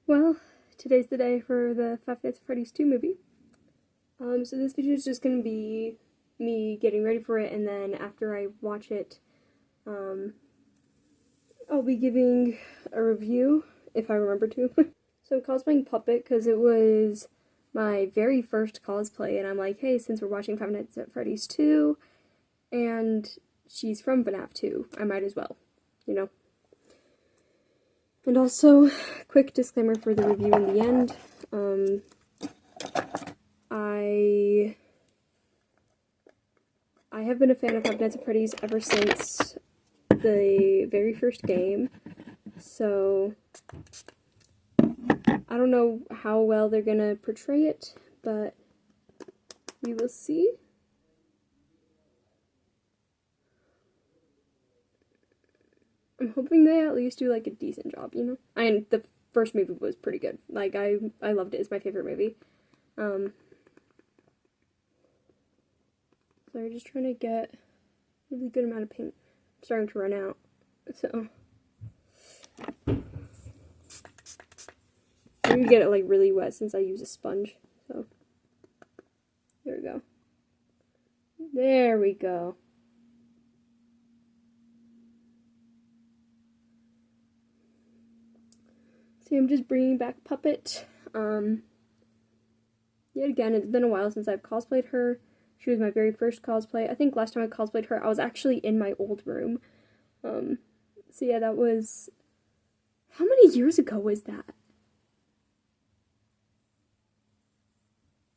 Well, today's the day for the Five Nights at Freddy's 2 movie. So this video is just going to be me getting ready for it, and then after I watch it, I'll be giving a review, if I remember to. So I'm cosplaying Puppet because it was my very first cosplay, and I'm like, hey, since we're watching Five Nights at Freddy's 2, and she's from Fnaf 2, I might as well, you know? And also, quick disclaimer for the review in the end. I have been a fan of Five Nights at Freddy's ever since the very first game, so I don't know how well they're gonna portray it, but we will see. I'm hoping they at least do like a decent job, you know? And the first movie was pretty good. Like, I loved it. It's my favorite movie. So we're just trying to get a really good amount of paint. I'm starting to run out, so I'm gonna get it like really wet since I use a sponge. So there we go. There we go. See, I'm just bringing back Puppet. Yet again, it's been a while since I've cosplayed her. She was my very first cosplay. I think last time I cosplayed her, I was actually in my old room. So yeah, that was... How many years ago was that?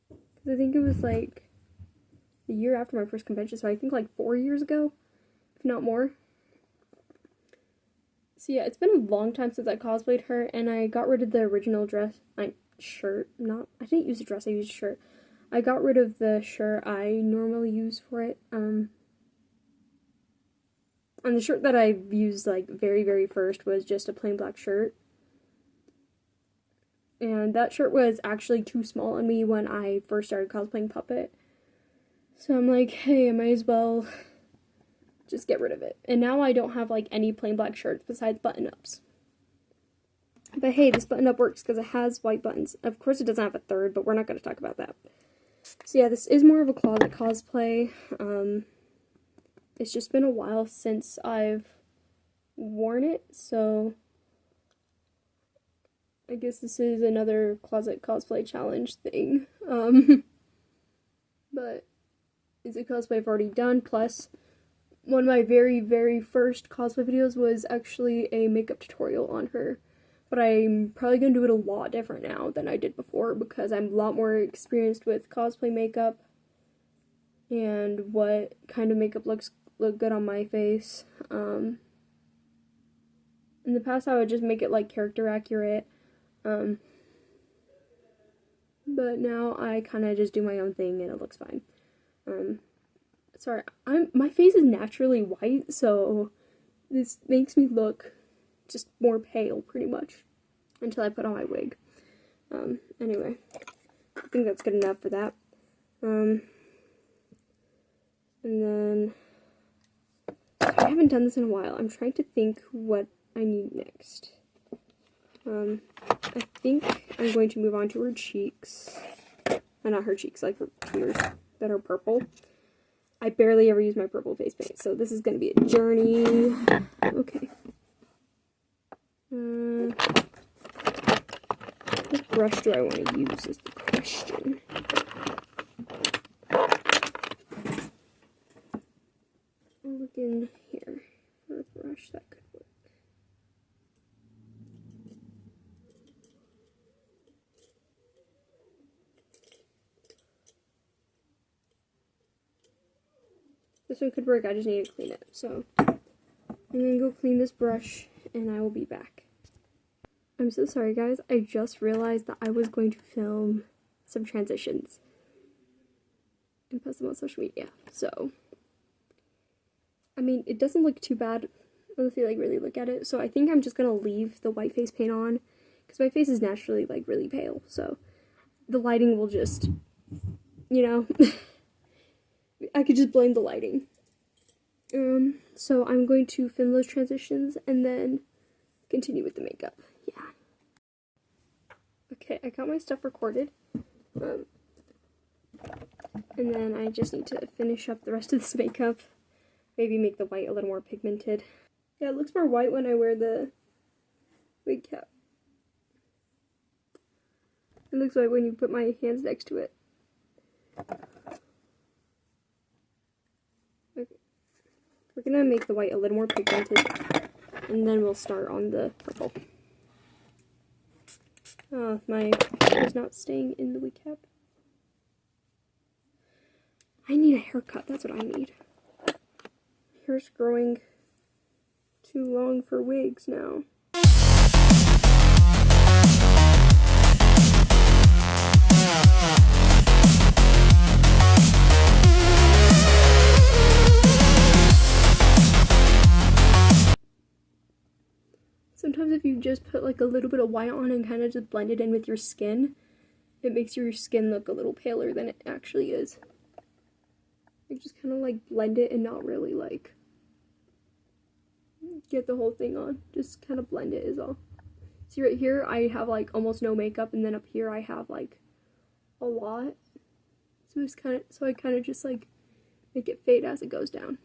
Because I think it was like the year after my first convention, so I think like 4 years ago, if not more. So yeah, it's been a long time since I cosplayed her, and I got rid of the original dress, shirt, I didn't use a dress, I used a shirt. I got rid of the shirt I normally use for it, and the shirt that I used, like, very first was just a plain black shirt. And that shirt was actually too small on me when I first started cosplaying Puppet. So I'm like, hey, I might as well just get rid of it. And now I don't have, like, any plain black shirts besides button-ups. But hey, this button-up works because it has white buttons. Of course it doesn't have a third, but we're not going to talk about that. So yeah, this is more of a closet cosplay. It's just been a while since I've worn it, so I guess this is another closet cosplay challenge thing. But it's a cosplay I've already done, plus one of my very first cosplay videos was actually a makeup tutorial on her. But I'm probably going to do it a lot different now than I did before because I'm a lot more experienced with cosplay makeup and what kind of makeup look good on my face. In the past I would just make it like character accurate, but now I kind of just do my own thing and it looks fine. Sorry, my face is naturally white, so this makes me look just more pale, pretty much, until I put on my wig. Anyway, I think that's good enough for that. And then, I haven't done this in a while. I'm trying to think what I need next. I think I'm going to move on to her cheeks. Not her cheeks, like her ears that are purple. I barely ever use my purple face paint, so this is going to be a journey. Okay. What brush do I want to use is the question. I'll look in here for a brush that could work. This one could work, I just need to clean it. So, I'm going to go clean this brush, and I will be back. I'm so sorry, guys. I just realized that I was going to film some transitions and post them on social media. So, I mean, it doesn't look too bad unless you, like, really look at it. So, I think I'm just going to leave the white face paint on because my face is naturally, like, really pale. So, the lighting will just, you know, I could just blame the lighting. So I'm going to film those transitions and then continue with the makeup. Yeah. Okay, I got my stuff recorded. And then I just need to finish up the rest of this makeup. Maybe make the white a little more pigmented. Yeah, it looks more white when I wear the wig cap. It looks white when you put my hands next to it. Okay. We're gonna make the white a little more pigmented, and then we'll start on the purple. Oh, my hair is not staying in the wig cap. I need a haircut, that's what I need. Hair's growing too long for wigs now. Sometimes if you just put like a little bit of white on and kind of just blend it in with your skin, it makes your skin look a little paler than it actually is. You just kind of like blend it and not really like get the whole thing on. Just kind of blend it is all. See right here I have like almost no makeup, and then up here I have like a lot. So it's I kind of just like make it fade as it goes down.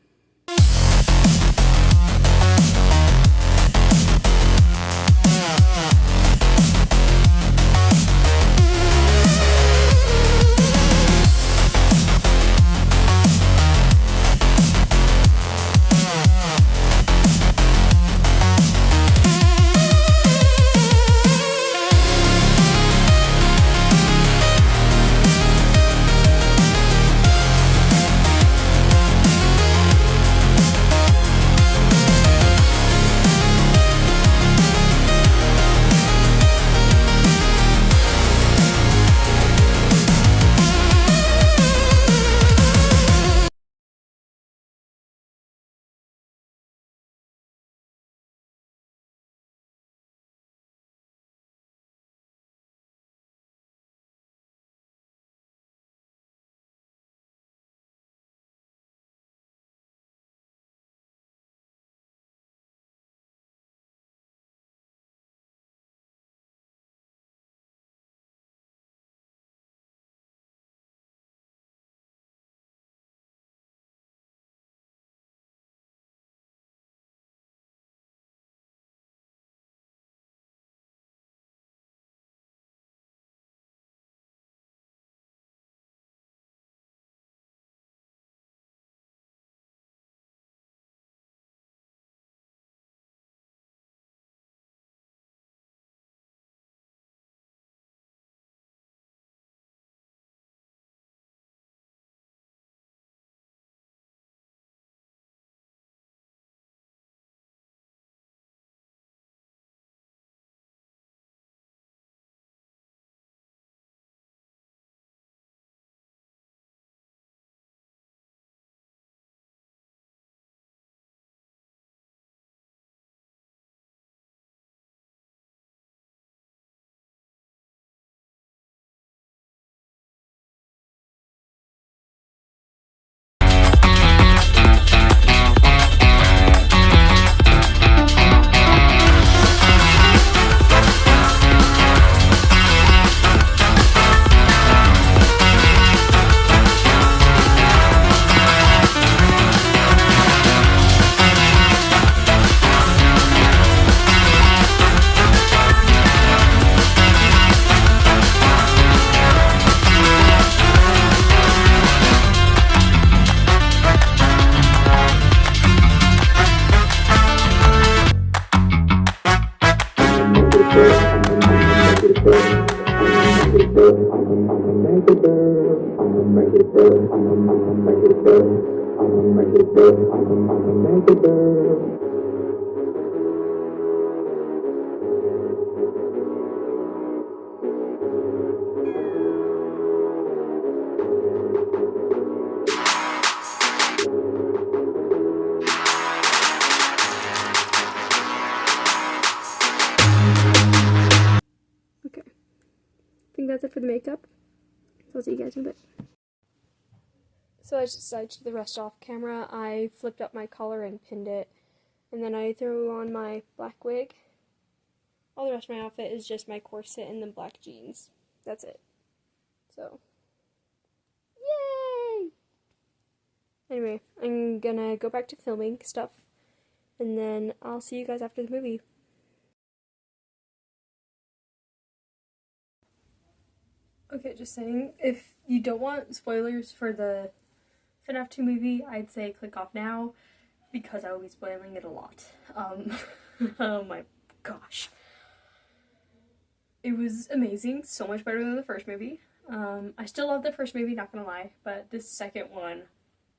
Okay, I think that's it for the makeup. So I'll see you guys in a bit. So I just decided to do the rest off camera. I flipped up my collar and pinned it, and then I threw on my black wig, All the rest of my outfit is just my corset and then black jeans. That's it. So, yay! Anyway, I'm gonna go back to filming stuff, and then I'll see you guys after the movie. Okay, just saying, if you don't want spoilers for the Fnaf 2 movie, I'd say click off now, because I will be spoiling it a lot. Oh my gosh. It was amazing, so much better than the first movie. I still love the first movie, not gonna lie, but this second one,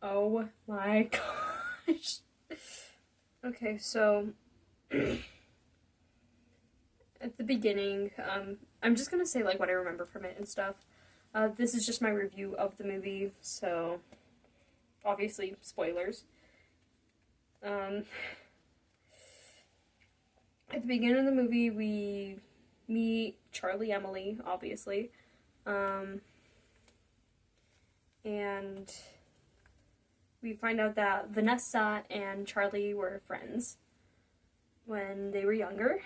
oh my gosh. Okay, so at the beginning, I'm just gonna say like what I remember from it and stuff. This is just my review of the movie, so obviously spoilers. At the beginning of the movie, we meet Charlie Emily, obviously, and we find out that Vanessa and Charlie were friends when they were younger.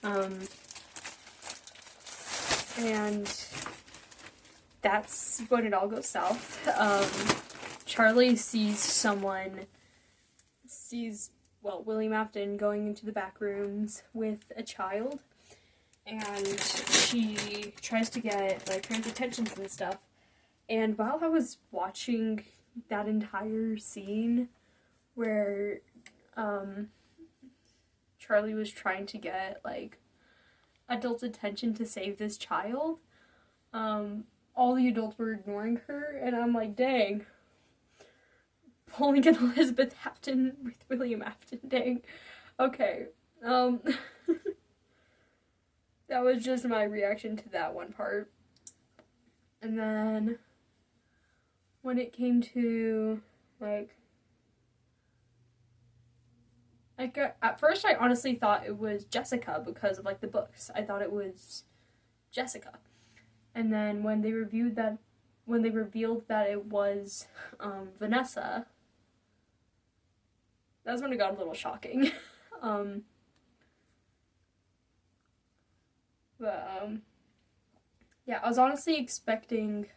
And that's when it all goes south. Charlie sees William Afton going into the back rooms with a child, and she tries to get like her attentions and stuff. And while I was watching that entire scene where Charlie was trying to get like adult attention to save this child, all the adults were ignoring her, and I'm like, dang, pulling an Elizabeth Afton with William Afton, dang. Okay, that was just my reaction to that one part. And then when it came to like at first I honestly thought it was Jessica because of like the books. I thought it was Jessica. And then when they revealed that it was Vanessa, that's when it got a little shocking. Yeah, I was honestly expecting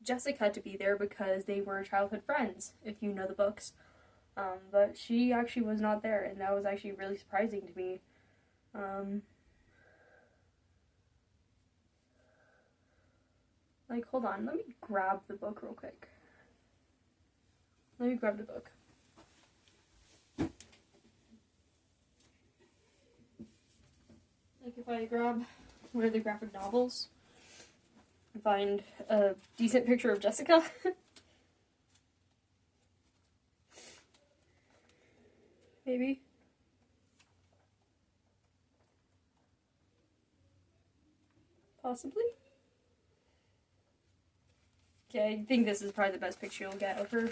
Jessica to be there because they were childhood friends, if you know the books. But she actually was not there, and that was actually really surprising to me. Like, hold on, let me grab the book real quick. Let me grab the book. Like, if I grab one of the graphic novels and find a decent picture of Jessica. Maybe. Possibly. Okay, I think this is probably the best picture you'll get of her.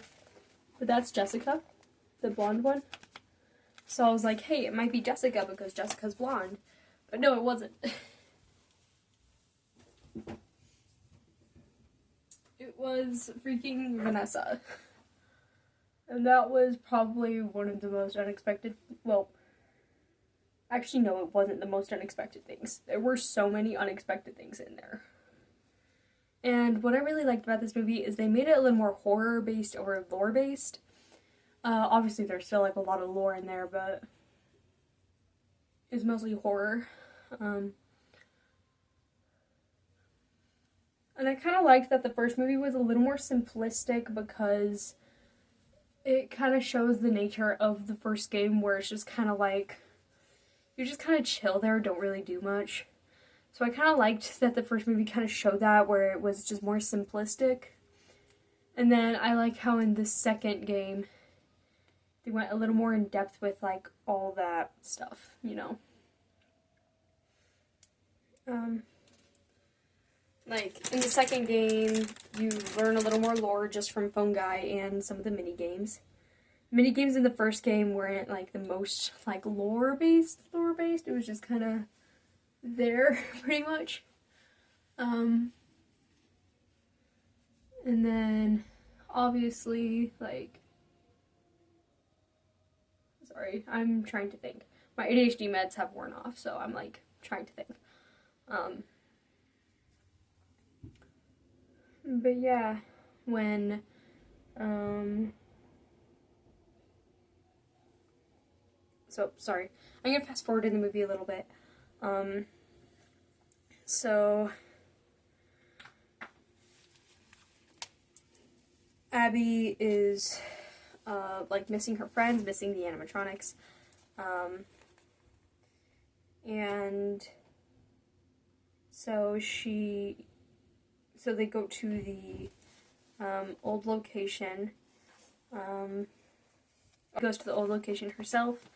But that's Jessica, the blonde one. So I was like, hey, it might be Jessica because Jessica's blonde. But no, it wasn't. It was freaking Vanessa. And that was probably one of the most unexpected, well, actually no, it wasn't the most unexpected things. There were so many unexpected things in there. And what I really liked about this movie is they made it a little more horror-based over lore-based. Obviously there's still like a lot of lore in there, but it's mostly horror. And I kind of liked that the first movie was a little more simplistic because it kind of shows the nature of the first game where it's just kind of like, you just kind of chill there, don't really do much. So I kind of liked that the first movie kind of showed that, where it was just more simplistic. And then I like how in the second game, they went a little more in depth with like all that stuff, you know. Like in the second game, you learn a little more lore just from fungi and some of the mini games. Mini games in the first game weren't like the most like lore based. It was just kind of there pretty much. And then obviously like, sorry, I'm trying to think. my ADHD meds have worn off, so I'm like trying to think. But yeah, when so sorry, I'm gonna fast forward in the movie a little bit. So Abby is like missing her friends, missing the animatronics, and so they go to the old location. Goes to the old location herself,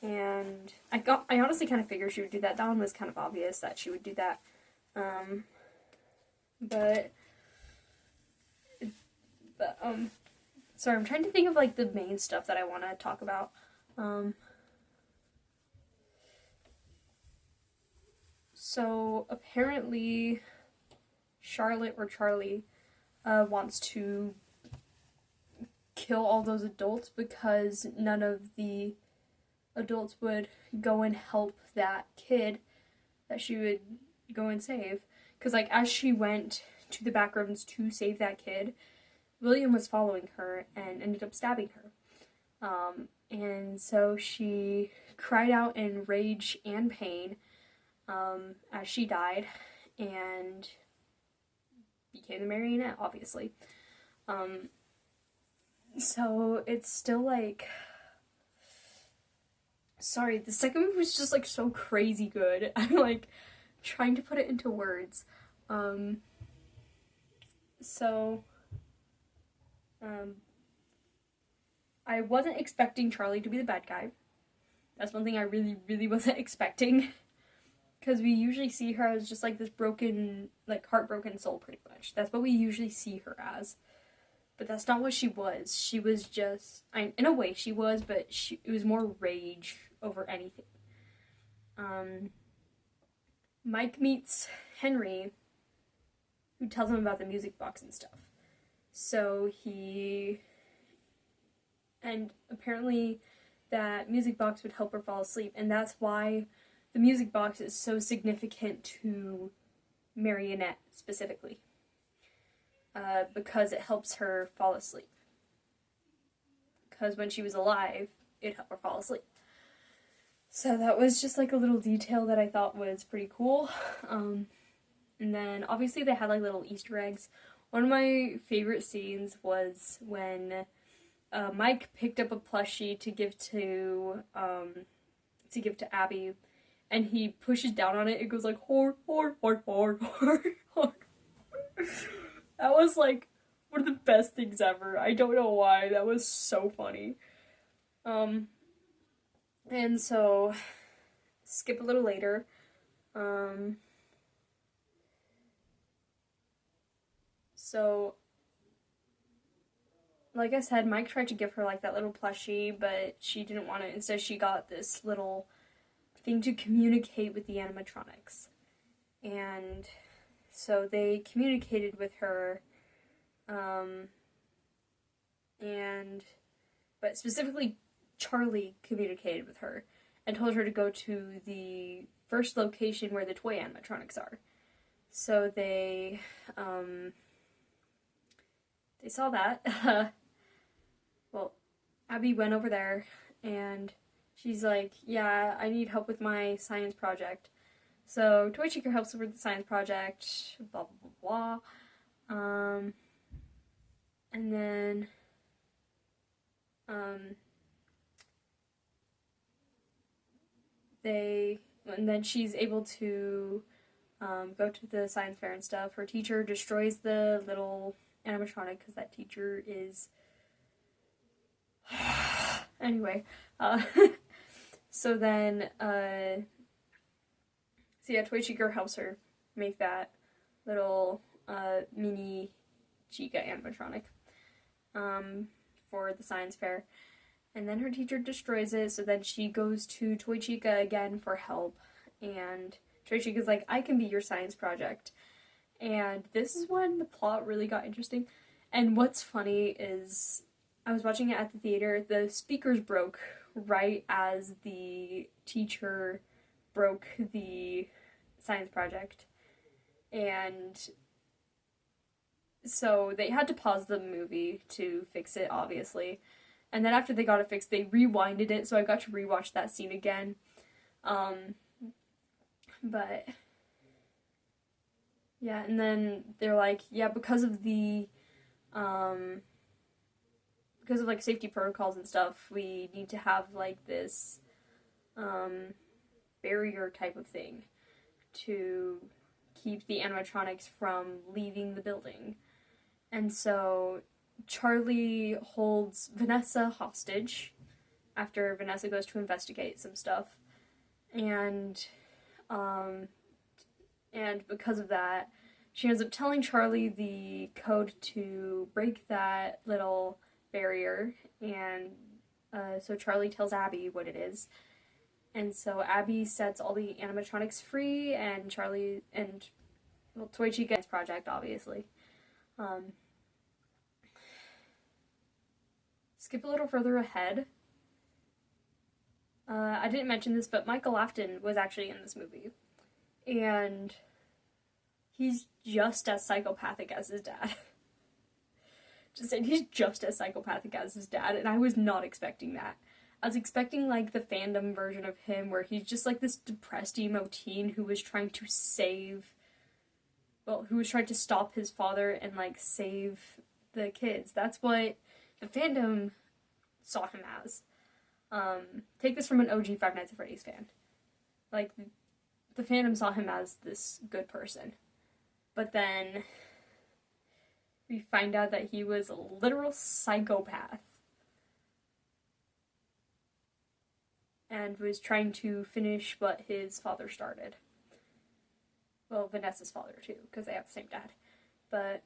and I honestly kind of figured she would do that. That one was kind of obvious that she would do that, but sorry, I'm trying to think of like the main stuff that I want to talk about. So apparently Charlotte or Charlie wants to kill all those adults because none of the adults would go and help that kid that she would go and save. Because like as she went to the back rooms to save that kid, William was following her and ended up stabbing her. And so she cried out in rage and pain as she died and became the marionette, obviously. So it's still like, sorry, the second movie was just like so crazy good. I'm like trying to put it into words. I wasn't expecting Charlie to be the bad guy. That's one thing I really, really wasn't expecting. Because we usually see her as just like this broken, like heartbroken soul, pretty much. That's what we usually see her as. But that's not what she was. She was just, in a way she was, but it was more rage over anything. Mike meets Henry, who tells him about the music box and stuff. So and apparently that music box would help her fall asleep, and that's why the music box is so significant to Marionette specifically. Because it helps her fall asleep. Because when she was alive, it helped her fall asleep. So that was just like a little detail that I thought was pretty cool. And then obviously they had like little Easter eggs. One of my favorite scenes was when Mike picked up a plushie to give to Abby, and he pushes down on it. It goes like hor hor hor hor hor hor. That was like one of the best things ever. I don't know why. That was so funny. And so skip a little later. So like I said, Mike tried to give her like that little plushie, but she didn't want it. Instead, she got this little thing to communicate with the animatronics. And so they communicated with her, but specifically Charlie communicated with her and told her to go to the first location where the toy animatronics are. So they saw that. Well, Abby went over there and she's like, yeah, I need help with my science project. So Toy Cheeker helps her with the science project, blah, blah, blah, blah. And then she's able to go to the science fair and stuff. Her teacher destroys the little animatronic because that teacher is... Anyway, so then, Toy Cheeker helps her make that little mini Chica animatronic for the science fair. And then her teacher destroys it, so then she goes to Toy Chica again for help. And Toy Chica's like, I can be your science project. And this is when the plot really got interesting. And what's funny is, I was watching it at the theater, the speakers broke right as the teacher broke the science project, and so they had to pause the movie to fix it, obviously. And then after they got it fixed, they rewinded it, so I got to rewatch that scene again. But yeah, and then they're like, yeah, because of like safety protocols and stuff, we need to have like this barrier type of thing to keep the animatronics from leaving the building. And so Charlie holds Vanessa hostage after Vanessa goes to investigate some stuff, and because of that, she ends up telling Charlie the code to break that little barrier, and so Charlie tells Abby what it is. And so Abby sets all the animatronics free, and Charlie and, well, Toy Chica's project, obviously. Skip a little further ahead. I didn't mention this, but Michael Afton was actually in this movie. And he's just as psychopathic as his dad. Just saying, he's just as psychopathic as his dad, and I was not expecting that. I was expecting, like, the fandom version of him, where he's just, like, this depressed emo teen who was trying to who was trying to stop his father and, like, save the kids. That's what the fandom saw him as. Take this from an OG Five Nights at Freddy's fan. Like, the fandom saw him as this good person. But then we find out that he was a literal psychopath. And was trying to finish what his father started. Well, Vanessa's father, too, because they have the same dad. But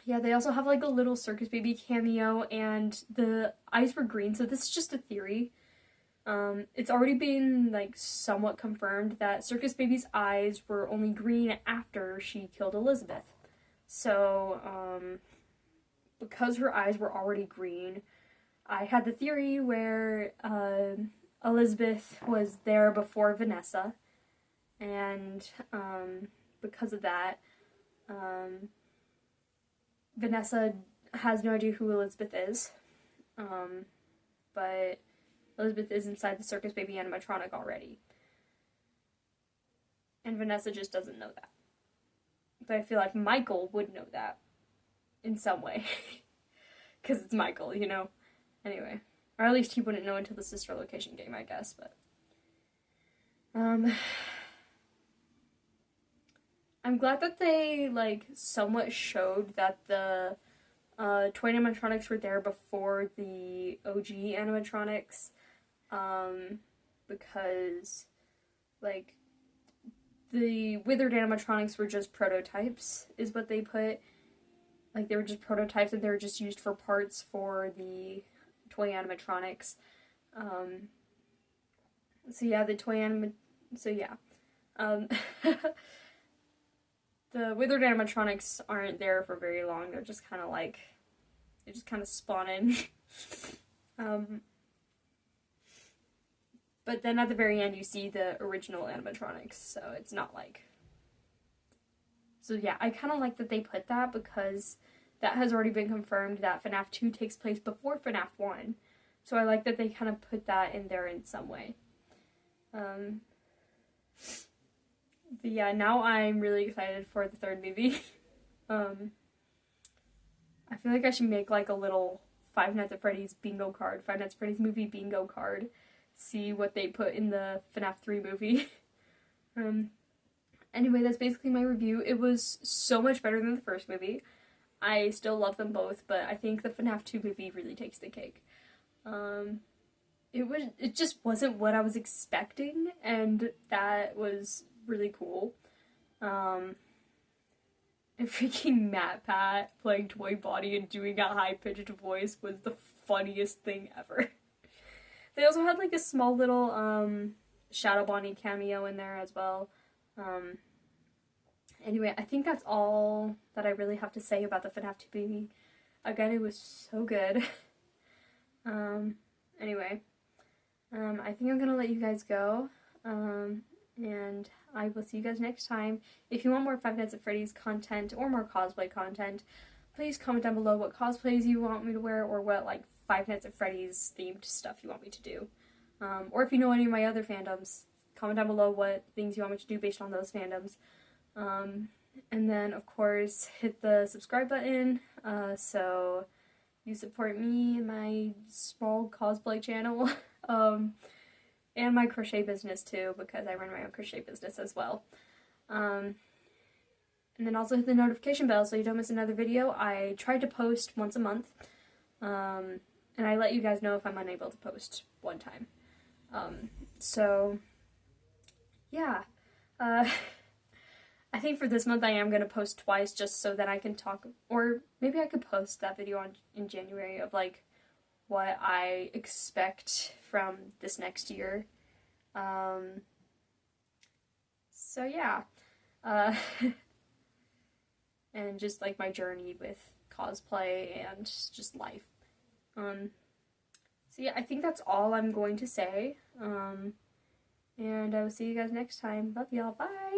yeah, they also have, like, a little Circus Baby cameo, and the eyes were green, so this is just a theory. It's already been, like, somewhat confirmed that Circus Baby's eyes were only green after she killed Elizabeth. So, because her eyes were already green, I had the theory where Elizabeth was there before Vanessa, and because of that, Vanessa has no idea who Elizabeth is, but Elizabeth is inside the Circus Baby animatronic already, and Vanessa just doesn't know that. But I feel like Michael would know that in some way, because it's Michael, you know? Anyway, or at least he wouldn't know until the sister location game, I guess, but I'm glad that they, like, somewhat showed that the toy animatronics were there before the OG animatronics, because, like, the withered animatronics were just prototypes, is what they put. Like, they were just prototypes, and they were just used for parts for the toy animatronics. So yeah, the withered animatronics aren't there for very long. They're just kind of like, they just kind of spawn in. But then at the very end, you see the original animatronics, so it's not like... So yeah, I kind of like that they put that, because that has already been confirmed that FNAF 2 takes place before FNAF 1. So I like that they kind of put that in there in some way. But yeah, now I'm really excited for the third movie. I feel like I should make, like, a little Five Nights at Freddy's bingo card, Five Nights at Freddy's movie bingo card. See what they put in the FNAF 3 movie. Anyway, that's basically my review. It was so much better than the first movie. I still love them both, but I think the FNAF 2 movie really takes the cake. It just wasn't what I was expecting, and that was really cool. And freaking Matt Pat playing Toy Body and doing a high-pitched voice was the funniest thing ever. They also had, like, a small little Shadow Bonnie cameo in there as well. Anyway, I think that's all that I really have to say about the FNAF 2 movie. Again, it was so good. Anyway, I think I'm gonna let you guys go. And I will see you guys next time. If you want more Five Nights at Freddy's content or more cosplay content, please comment down below what cosplays you want me to wear or what like Five Nights at Freddy's themed stuff you want me to do. Or if you know any of my other fandoms, comment down below what things you want me to do based on those fandoms. And then of course hit the subscribe button so you support me and my small cosplay channel. And my crochet business too, because I run my own crochet business as well. And then also hit the notification bell so you don't miss another video. I try to post once a month, and I let you guys know if I'm unable to post one time. So, yeah. I think for this month I am going to post twice just so that I can talk, or maybe I could post that video in January of like what I expect from this next year. So yeah, and just like my journey with cosplay and just life. So yeah, I think that's all I'm going to say. And I will see you guys next time. Love y'all, bye!